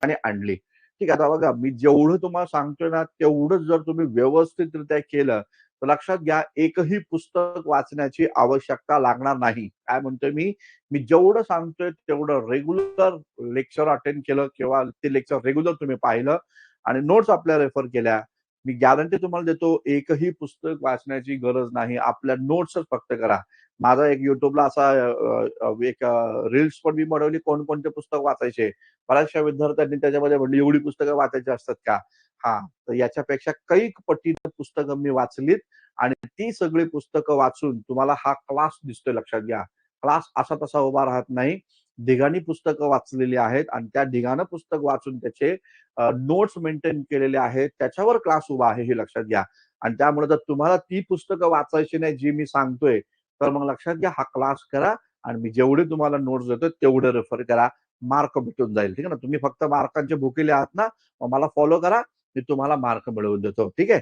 आणि आणली. ठीक आहे. आता बघा मी जेवढं तुम्हाला सांगतोय ना, तेवढंच जर तुम्ही व्यवस्थितरित्या केलं, तर लक्षात घ्या एकही पुस्तक वाचण्याची आवश्यकता लागणार नाही. काय म्हणतोय मी जेवढं सांगतोय तेवढं रेग्युलर लेक्चर अटेंड केलं किंवा ते लेक्चर रेग्युलर तुम्ही पाहिलं आणि नोट्स आपल्या रेफर केल्या. मी गॅरंटी तुम्हाला देतो एकही पुस्तक वाचण्याची गरज नाही. आपल्या नोट्सच फक्त करा. माझा एक YouTubeला असा एक रील्स पण मी बनवली कोणकोणते पुस्तक वाचायचे. बऱ्याचशा विद्यार्थ्यांनी त्याच्यामध्ये म्हणली, "एवढी पुस्तकं वाचायची असतात का?" हां, तर याच्यापेक्षा कैक पटीनं पुस्तकं मी वाचलीत आणि ती सगळी पुस्तकं वाचून तुम्हाला हा क्लास दिसतोय लक्षात घ्या. क्लास असा तसा उभा राहत नाही. ढिगाणी पुस्तकं वाचलेली आहेत आणि त्या ढिगानं पुस्तक वाचून त्याचे नोट्स मेंटेन केलेले आहेत. त्याच्यावर क्लास उभा आहे हे लक्षात घ्या. आणि त्यामुळे जर तुम्हाला ती पुस्तकं वाचायची नाही जी मी सांगतोय, तर मग लक्षात घ्या हा क्लास करा आणि मी जेवढे तुम्हाला नोट्स देतोय तेवढे रेफर करा. मार्क भेटून जाईल. ठीक आहे ना. तुम्ही फक्त मार्कांचे भुकेले आहात ना, मग मला फॉलो करा. मी तुम्हाला मार्क मिळवून देतो. ठीक आहे.